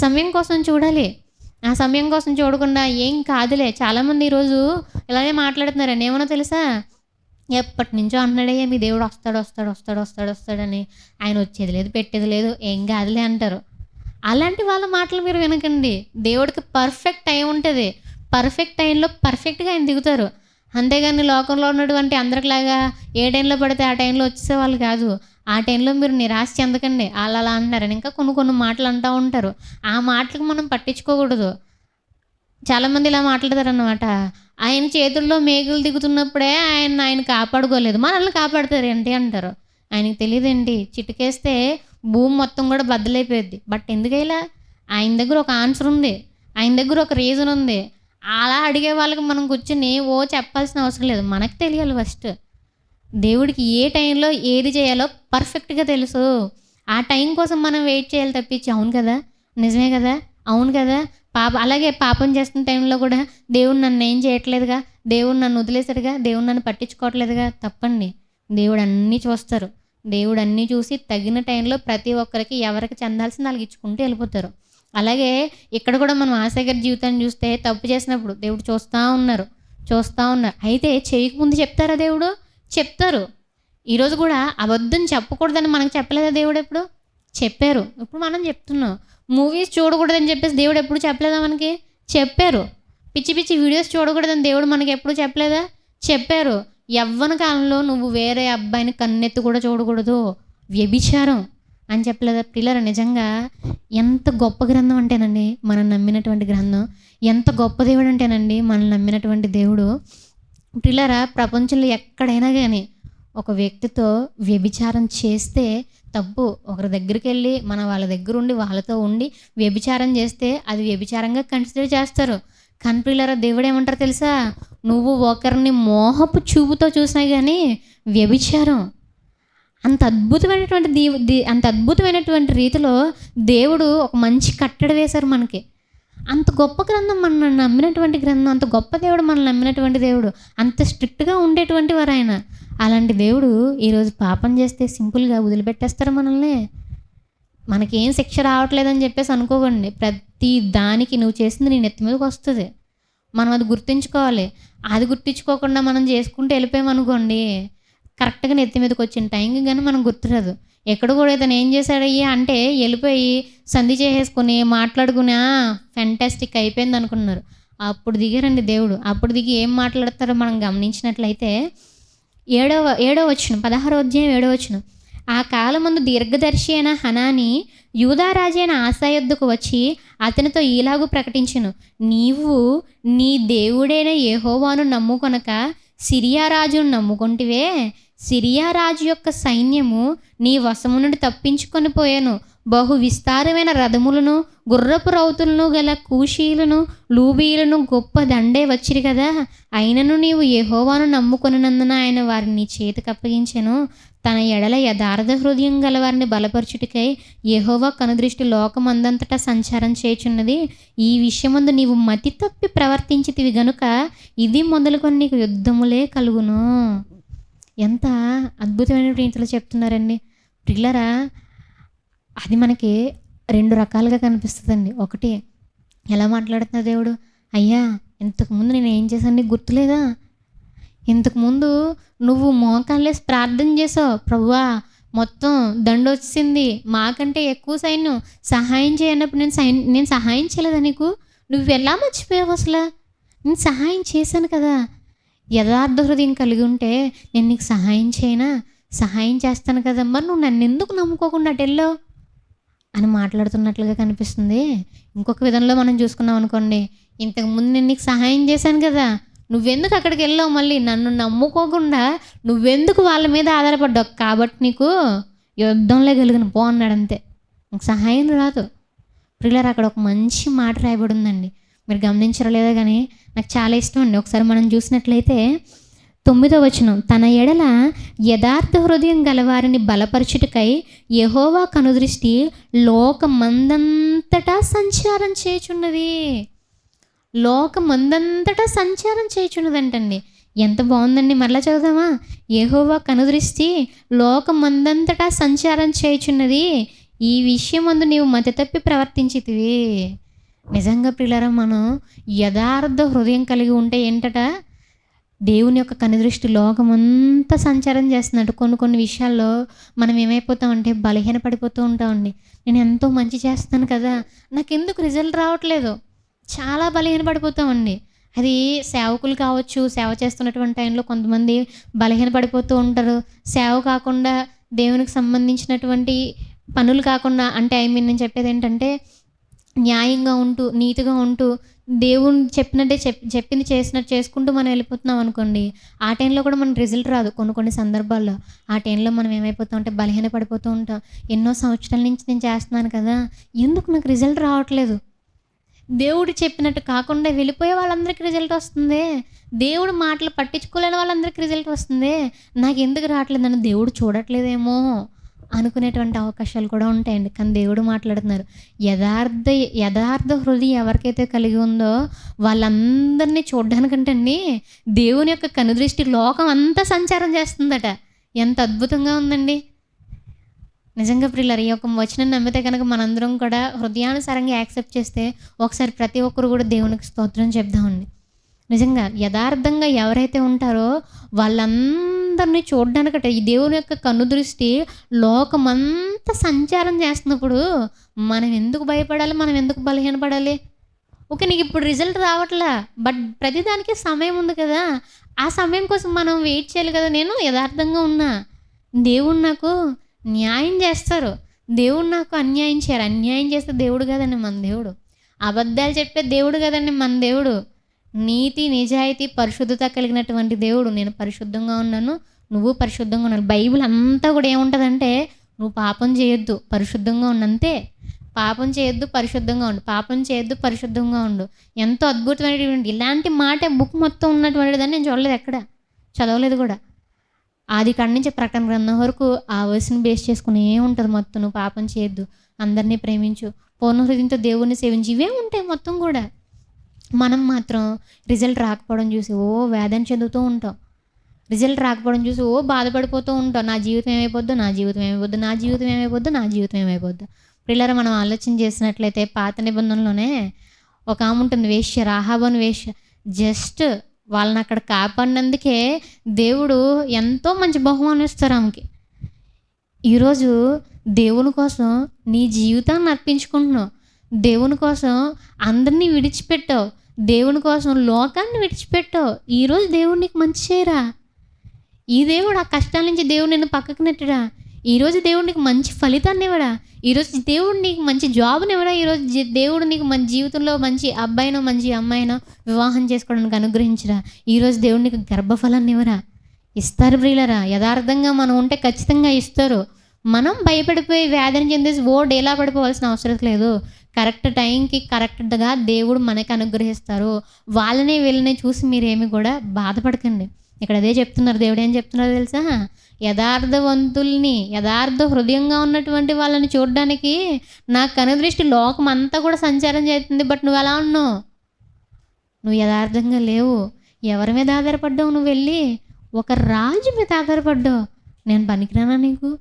సమయం కోసం చూడాలి. ఆ సమయం కోసం చూడకుండా ఏం కాదులే. చాలామంది ఈరోజు ఇలాగే మాట్లాడుతున్నారండి. ఏమన్నా తెలుసా? ఎప్పటినుంచో అంటున్నాడయ్యా మీ దేవుడు వస్తాడని. ఆయన వచ్చేది లేదు, పెట్టేది లేదు, ఏం కాదులే అంటారు. అలాంటి వాళ్ళ మాటలు మీరు వినకండి. దేవుడికి పర్ఫెక్ట్ టైం ఉంటుంది. పర్ఫెక్ట్ టైంలో పర్ఫెక్ట్‌గా ఆయన దిగుతారు. అంతేగాని లోకంలో ఉన్నటువంటి అందరిలాగా ఏ టైంలో పడితే ఆ టైంలో వచ్చేసేవాళ్ళు కాదు. ఆ టైంలో మీరు నిరాశ చెందకండి. ఆళ్ళలా అంటున్నారని. ఇంకా కొన్ని మాటలు అంటా ఉంటారు. ఆ మాటలకు మనం పట్టించుకోకూడదు. చాలామంది ఇలా మాట్లాడతారనమాట. ఆయన చేతుల్లో మేకులు దిగుతున్నప్పుడే ఆయన కాపాడుకోలేదు. మనల్ని కాపాడతారేంటి అంటారు. ఆయనకి తెలీదేంటి? చిటికేస్తే భూమి మొత్తం కూడా బద్దలైపోయిద్ది. బట్ ఎందుకైలా? ఆయన దగ్గర ఒక ఆన్సర్ ఉంది. ఆయన దగ్గర ఒక రీజన్ ఉంది. అలా అడిగే వాళ్ళకి మనం కూర్చొని చెప్పాల్సిన అవసరం లేదు. మనకు తెలియాలి ఫస్ట్. దేవుడికి ఏ టైంలో ఏది చేయాలో పర్ఫెక్ట్‌గా తెలుసు. ఆ టైం కోసం మనం వెయిట్ చేయాలి తప్పించి అవును కదా! నిజమే కదా! అవును కదా! అలాగే పాపం చేస్తున్న టైంలో కూడా దేవుడు నన్నేం చేయట్లేదుగా, దేవుడు నన్ను వదిలేసాడుగా, దేవుడు నన్ను పట్టించుకోవట్లేదుగా తప్పండి. దేవుడు అన్నీ చూస్తారు. దేవుడు అన్నీ చూసి తగిన టైంలో ప్రతి ఒక్కరికి ఎవరికి చెందాల్సింది ఆళ్ళకి ఇచ్చుకుంటూ వెళ్ళిపోతారు. అలాగే ఇక్కడ కూడా మనం ఆశా గారి జీవితాన్ని చూస్తే తప్పు చేసినప్పుడు దేవుడు చూస్తా ఉన్నారు. అయితే చేయకముందు చెప్తారా దేవుడు? చెప్తారు. ఈరోజు కూడా అబద్ధం చెప్పకూడదని మనకు చెప్పలేదా దేవుడు ఎప్పుడు? చెప్పారు. ఇప్పుడు మనం చెప్తున్నాం. మూవీస్ చూడకూడదని చెప్పేసి దేవుడు ఎప్పుడు చెప్పలేదా మనకి? చెప్పారు. పిచ్చి వీడియోస్ చూడకూడదని దేవుడు మనకి ఎప్పుడు చెప్పలేదా? చెప్పారు. యవ్వన కాలంలో నువ్వు వేరే అబ్బాయిని కన్నెత్తి కూడా చూడకూడదు. వ్యభిచారం అని చెప్పలేదా? పిల్లలు నిజంగా ఎంత గొప్ప గ్రంథం అంటేనండి మనం నమ్మినటువంటి గ్రంథం. ఎంత గొప్ప దేవుడు అంటేనండి మనం నమ్మినటువంటి దేవుడు. పిల్లరా ప్రపంచంలో ఎక్కడైనా కానీ ఒక వ్యక్తితో వ్యభిచారం చేస్తే తప్పు. ఒకరి దగ్గరికి వెళ్ళి మన వాళ్ళ దగ్గర ఉండి వాళ్ళతో ఉండి వ్యభిచారం చేస్తే అది వ్యభిచారంగా కన్సిడర్ చేస్తారు. కానీ పిల్లరా దేవుడు ఏమంటారు తెలుసా? నువ్వు ఒకరిని మోహపు చూపుతో చూసినా కానీ వ్యభిచారం. అంత అద్భుతమైనటువంటి రీతిలో దేవుడు ఒక మంచి కట్టడి వేశారు మనకి. అంత గొప్ప గ్రంథం మనం నమ్మినటువంటి గ్రంథం, అంత గొప్ప దేవుడు మనం నమ్మినటువంటి దేవుడు, అంత స్ట్రిక్ట్గా ఉండేటువంటి వారు ఆయన. అలాంటి దేవుడు ఈరోజు పాపం చేస్తే సింపుల్గా వదిలిపెట్టేస్తారు మనల్ని. మనకేం శిక్ష రావట్లేదని చెప్పేసి అనుకోకండి. ప్రతి దానికి నువ్వు చేసింది నీ నెత్తి మీదకి వస్తుంది. మనం అది గుర్తుంచుకోవాలి. అది గుర్తించుకోకుండా మనం చేసుకుంటూ వెళ్ళిపోయామనుకోండి, కరెక్ట్గా నెత్తి మీదకి వచ్చిన టైంకి కానీ మనం గుర్తురాదు. ఎక్కడ కూడా ఇతను ఏం చేశాడయ్యా అంటే వెళ్ళిపోయి సంధి చేసేసుకుని మాట్లాడుకుని ఫెంటాస్టిక్ అయిపోయింది అనుకున్నారు. అప్పుడు దిగారండి దేవుడు. అప్పుడు దిగి ఏం మాట్లాడతారో మనం గమనించినట్లయితే 7వ వచనం 16వ అధ్యాయం 7వ వచనం. ఆ కాలమందు దీర్ఘదర్శి అయిన హనాని యూదారాజు అయిన ఆసా యొద్దకు వచ్చి అతనితో ఈలాగు ప్రకటించెను, నీవు నీ దేవుడైన యెహోవాను నమ్ముకొనక సిరియా రాజును నమ్ముకొంటివే. సిరియా రాజు యొక్క సైన్యము నీ వశము నుండి తప్పించుకొని పోయాను. బహు విస్తారమైన రథములను గుర్రపు రౌతులను గల కూషీలను లూబీలను గొప్ప దండే వచ్చిరి కదా. అయినను నీవు యెహోవాను నమ్ముకొనినందున ఆయన వారిని నీ చేతికి అప్పగించెను. తన ఎడల యథార్థ హృదయం గల వారిని బలపరచుటకై యెహోవా కనుదృష్టి లోకమందంతటా సంచారం చేయుచున్నది. ఈ విషయమందు నీవు మతి తప్పి ప్రవర్తించితివి గనుక ఇది మొదలుకొని నీకు యుద్ధములే కలుగును. ఎంత అద్భుతమైన రీతిలో చెప్తున్నారండి పిల్లరా. అది మనకి 2 రకాలుగా కనిపిస్తుందండి. ఒకటి ఎలా మాట్లాడుతున్నా దేవుడు, అయ్యా ఇంతకుముందు నేను ఏం చేశాను నీకు గుర్తులేదా? ఇంతకుముందు నువ్వు మోకాళ్ళేసి ప్రార్థన చేసావు, ప్రభువా మొత్తం దండొచ్చింది, మాకంటే ఎక్కువ సైన్యం సహాయం చేయనప్పుడు నేను సహాయం చేయలేదా నీకు? నువ్వు ఎలా మర్చిపోయావు అసలు? నేను సహాయం చేశాను కదా. యథార్థ హృదయం కలిగి ఉంటే నేను నీకు సహాయం చేయనా? సహాయం చేస్తాను కదా. మరి నువ్వు నన్ను ఎందుకు నమ్ముకోకుండా అటు వెళ్ళావు అని మాట్లాడుతున్నట్లుగా కనిపిస్తుంది. ఇంకొక విధంలో మనం చూసుకున్నాం అనుకోండి, ఇంతకుముందు నేను నీకు సహాయం చేశాను కదా, నువ్వెందుకు అక్కడికి వెళ్ళావు? మళ్ళీ నన్ను నమ్ముకోకుండా నువ్వెందుకు వాళ్ళ మీద ఆధారపడ్డావు? కాబట్టి నీకు యుద్ధంలో కలిగిన పో అన్నాడు అంతే. నీకు సహాయం రాదు. పిల్లలు అక్కడ ఒక మంచి మాట రాయబడి ఉందండి. మీరు గమనించరా లేదా కానీ నాకు చాలా ఇష్టం అండి. ఒకసారి మనం చూసినట్లయితే 9వ వచనం, తన ఎడల యథార్థ హృదయం గలవారిని బలపరచుటకై యెహోవా కనుదృష్టి లోకమందంతటా సంచారం చేయుచున్నది. లోకమందంతటా సంచారం చేయుచున్నదంటండి. ఎంత బాగుందండి. మరలా చదువుదామా? యెహోవా కనుదృష్టి లోకమందంతటా సంచారం చేయుచున్నది. ఈ విషయమందు నీవు మతి తప్పి ప్రవర్తించితివి. నిజంగా ప్రియులారా, మనం యథార్థ హృదయం కలిగి ఉంటే ఏంటట, దేవుని యొక్క కనుదృష్టి లోకమంతా సంచారం చేస్తున్నట్టు. కొన్ని విషయాల్లో మనం ఏమైపోతామంటే బలహీనపడిపోతూ ఉంటామండి. నేను ఎంతో మంచి చేస్తాను కదా, నాకెందుకు రిజల్ట్ రావట్లేదు, చాలా బలహీనపడిపోతామండి. అది సేవకులు కావచ్చు, సేవ చేస్తున్నటువంటి టైంలో కొంతమంది బలహీనపడిపోతూ ఉంటారు. సేవ కాకుండా దేవునికి సంబంధించినటువంటి పనులు కాకుండా, అంటే నేను చెప్పేది ఏంటంటే, న్యాయంగా ఉంటూ, నీతిగా ఉంటూ, దేవుడు చెప్పినట్టే చెప్పింది చేసినట్టు చేసుకుంటూ మనం వెళ్ళిపోతున్నాం అనుకోండి, ఆ టైంలో కూడా మనకు రిజల్ట్ రాదు. కొన్ని సందర్భాల్లో ఆ టైంలో మనం ఏమైపోతాం అంటే బలహీనపడిపోతూ ఉంటాం. ఎన్నో సంవత్సరాల నుంచి నేను చేస్తున్నాను కదా, ఎందుకు నాకు రిజల్ట్ రావట్లేదు? దేవుడు చెప్పినట్టు కాకుండా వెళ్ళిపోయే వాళ్ళందరికీ రిజల్ట్ వస్తుంది. దేవుడు మాటలు పట్టించుకోలేని వాళ్ళందరికీ రిజల్ట్ వస్తుంది. నాకెందుకు రావట్లేదని దేవుడు చూడట్లేదేమో అనుకునేటువంటి అవకాశాలు కూడా ఉంటాయండి. కానీ దేవుడు మాట్లాడుతున్నారు, యథార్థ హృదయం ఎవరికైతే కలిగి ఉందో వాళ్ళందరినీ చూడడానికంటే అండి, దేవుని యొక్క కనుదృష్టి లోకం అంతా సంచారం చేస్తుందట. ఎంత అద్భుతంగా ఉందండి. నిజంగా ప్రియులారా, ఈ యొక్క వచనం నమ్మితే కనుక మనందరం కూడా హృదయానుసారంగా యాక్సెప్ట్ చేస్తే ఒకసారి ప్రతి ఒక్కరు కూడా దేవునికి స్తోత్రం చెప్దామండి. నిజంగా యథార్థంగా ఎవరైతే ఉంటారో వాళ్ళందరినీ చూడడానికట ఈ దేవుని యొక్క కనుదృష్టి లోకమంతా సంచారం చేస్తున్నప్పుడు మనం ఎందుకు భయపడాలి, మనం ఎందుకు బలహీనపడాలి? ఓకే, నీకు ఇప్పుడు రిజల్ట్ రావట్లా, బట్ ప్రతిదానికి సమయం ఉంది కదా, ఆ సమయం కోసం మనం వెయిట్ చేయాలి కదా. నేను యథార్థంగా ఉన్నా, దేవుడు నాకు న్యాయం చేస్తారు, దేవుడు నాకు అన్యాయం చేయరు. అన్యాయం చేస్తే దేవుడు కదండి మన దేవుడు, అబద్ధాలు చెప్పే దేవుడు కదండి మన దేవుడు. నీతి, నిజాయితీ, పరిశుద్ధత కలిగినటువంటి దేవుడు. నేను పరిశుద్ధంగా ఉన్నాను, నువ్వు పరిశుద్ధంగా ఉన్నాను. బైబిల్ అంతా కూడా ఏముంటుందంటే, నువ్వు పాపం చేయొద్దు, పరిశుద్ధంగా ఉన్నంతే. పాపం చేయొద్దు, పరిశుద్ధంగా ఉండు, పాపం చేయొద్దు, పరిశుద్ధంగా ఉండు. ఎంతో అద్భుతమైనటువంటి ఇలాంటి మాట బుక్ మొత్తం ఉన్నటువంటిదని నేను చూడలేదు, ఎక్కడ చదవలేదు కూడా. ఆది కాడి నుంచి ప్రకటన గ్రంథం వరకు ఆ వర్స్ని బేస్ చేసుకుని ఉంటుంది మొత్తం. నువ్వు పాపం చేయొద్దు, అందరినీ ప్రేమించు, పూర్ణ హృదయంతో దేవుణ్ణి సేవించి, ఇవే ఉంటాయి మొత్తం కూడా. మనం మాత్రం రిజల్ట్ రాకపోవడం చూసి వేదన చెందుతూ ఉంటాం. రిజల్ట్ రాకపోవడం చూసి బాధపడిపోతూ ఉంటాం. నా జీవితం ఏమైపోద్దో, నా జీవితం ఏమైపోద్దో, నా జీవితం ఏమైపోద్దో, నా జీవితం ఏమైపోద్దో. పిల్లలు మనం ఆలోచన చేసినట్లయితే పాత నిబంధనలోనే ఒక ఆమె ఉంటుంది, వేశ్య, రాహాబు అని వేశ్య. జస్ట్ వాళ్ళని అక్కడ కాపాడినందుకే దేవుడు ఎంతో మంచి బహుమానం ఇస్తారు ఆమెకి. ఈరోజు దేవుని కోసం నీ జీవితాన్ని అర్పించుకుంటున్నావు, దేవుని కోసం అందరినీ విడిచిపెట్టావు, దేవుని కోసం లోకాన్ని విడిచిపెట్టావు. ఈరోజు దేవుడు నీకు మంచి చేయరా? ఈ దేవుడు ఆ కష్టాల నుంచి దేవుడు నిన్ను పక్కకు నెట్టడా? ఈరోజు దేవుడు నీకు మంచి ఫలితాన్ని ఇవ్వడా? ఈరోజు దేవుడు నీకు మంచి జాబ్ని ఇవ్వడా? ఈరోజు దేవుడు నీకు మంచి జీవితంలో మంచి అబ్బాయినో మంచి అమ్మాయినో వివాహం చేసుకోవడానికి అనుగ్రహించరా? ఈరోజు దేవుడు నీకు గర్భఫలాన్ని ఇవ్వరా? ఇస్తారు ప్రియులరా. యథార్థంగా మనం ఉంటే ఖచ్చితంగా ఇస్తారు. మనం భయపడిపోయి వేదన చెందేసి డేలా పడిపోవాల్సిన అవసరం లేదు. కరెక్ట్ టైంకి కరెక్ట్గా దేవుడు మనకి అనుగ్రహిస్తారు. వాళ్ళని వీళ్ళని చూసి మీరేమి కూడా బాధపడకండి. ఇక్కడ అదే చెప్తున్నారు. దేవుడు ఏం చెప్తున్నారు తెలుసా? యథార్థవంతుల్ని, యథార్థ హృదయంగా ఉన్నటువంటి వాళ్ళని చూడడానికి నా కనుదృష్టి లోకం అంతా కూడా సంచారం చేస్తుంది. బట్ నువ్వు ఎలా ఉన్నావు? నువ్వు యథార్థంగా లేవు. ఎవరి మీద ఆధారపడ్డావు? నువ్వు వెళ్ళి ఒక రాజు మీద ఆధారపడ్డావు. నేను పనికిరానా నీకు?